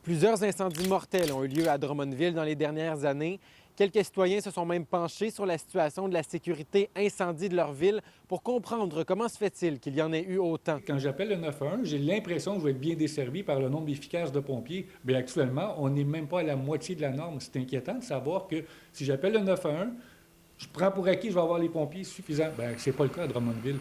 Plusieurs incendies mortels ont eu lieu à Drummondville dans les dernières années. Quelques citoyens se sont même penchés sur la situation de la sécurité incendie de leur ville pour comprendre comment se fait-il qu'il y en ait eu autant. Quand j'appelle le 911, j'ai l'impression que je vais être bien desservi par le nombre efficace de pompiers. Bien, actuellement, on n'est même pas à la moitié de la norme. C'est inquiétant de savoir que si j'appelle le 911, je prends pour acquis que je vais avoir les pompiers suffisants. Bien, c'est pas le cas à Drummondville.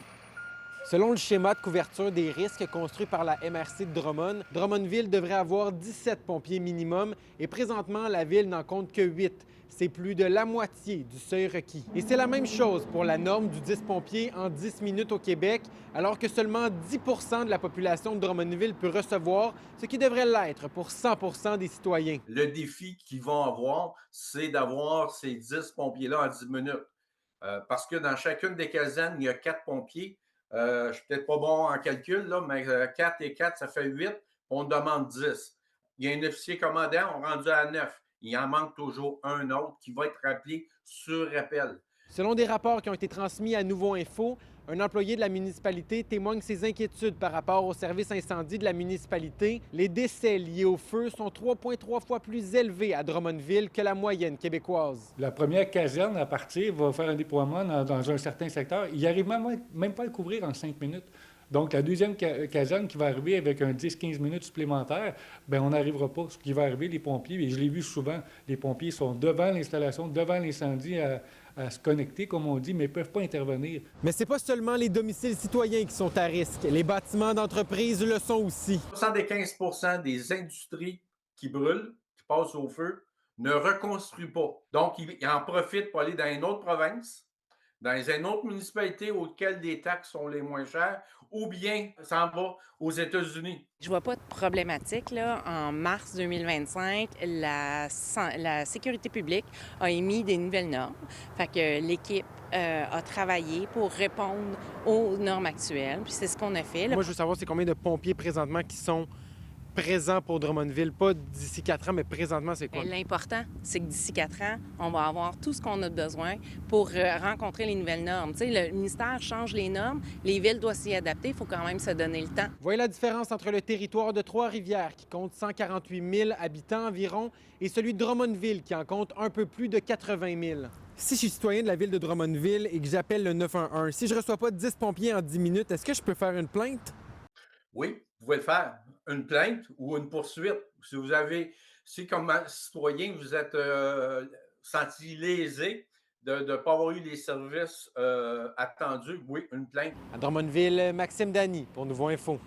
Selon le schéma de couverture des risques construit par la MRC de Drummond, Drummondville devrait avoir 17 pompiers minimum et présentement, la ville n'en compte que 8. C'est plus de la moitié du seuil requis. Et c'est la même chose pour la norme du 10 pompiers en 10 minutes au Québec, alors que seulement 10 de la population de Drummondville peut recevoir, ce qui devrait l'être pour 100 des citoyens. Le défi qu'ils vont avoir, c'est d'avoir ces 10 pompiers-là en 10 minutes. Parce que dans chacune des casernes, il y a 4 pompiers. Je ne suis peut-être pas bon en calcul, là, mais 4 et 4, ça fait 8. On demande 10. Il y a un officier commandant, on est rendu à 9. Il en manque toujours un autre qui va être rappelé sur appel. Selon des rapports qui ont été transmis à Nouveau Info, un employé de la municipalité témoigne ses inquiétudes par rapport au service incendie de la municipalité. Les décès liés au feu sont 3,3 fois plus élevés à Drummondville que la moyenne québécoise. La première caserne à partir va faire un déploiement dans un certain secteur. Il n'arrive même pas à le couvrir en 5 minutes. Donc, la deuxième caserne qui va arriver avec un 10-15 minutes supplémentaires, bien, on n'arrivera pas. Ce qui va arriver, les pompiers, et je l'ai vu souvent, les pompiers sont devant l'installation, devant l'incendie, à se connecter, comme on dit, mais ne peuvent pas intervenir. Mais c'est pas seulement les domiciles citoyens qui sont à risque. Les bâtiments d'entreprise le sont aussi. 75 des industries qui brûlent, qui passent au feu, ne reconstruisent pas. Donc, ils en profitent pour aller dans une autre province, dans une autre municipalité auxquelles les taxes sont les moins chères, ou bien s'en va aux États-Unis. Je vois pas de problématique, là. En mars 2025, la sécurité publique a émis des nouvelles normes. Fait que l'équipe a travaillé pour répondre aux normes actuelles. Puis c'est ce qu'on a fait, là. Moi, je veux savoir, c'est combien de pompiers présentement qui sont présents pour Drummondville? Pas d'ici 4 ans, mais présentement, c'est quoi? L'important, c'est que d'ici 4 ans, on va avoir tout ce qu'on a besoin pour rencontrer les nouvelles normes. Tu sais, le ministère change les normes, les villes doivent s'y adapter, il faut quand même se donner le temps. Voyez la différence entre le territoire de Trois-Rivières, qui compte 148 000 habitants environ, et celui de Drummondville, qui en compte un peu plus de 80 000. Si je suis citoyen de la ville de Drummondville et que j'appelle le 911, si je ne reçois pas 10 pompiers en 10 minutes, est-ce que je peux faire une plainte? Oui, vous pouvez le faire. Une plainte ou une poursuite. Si comme citoyen, vous êtes senti lésé de ne pas avoir eu les services attendus, oui, une plainte. À Drummondville, Maxime Dany pour Nouveau Info.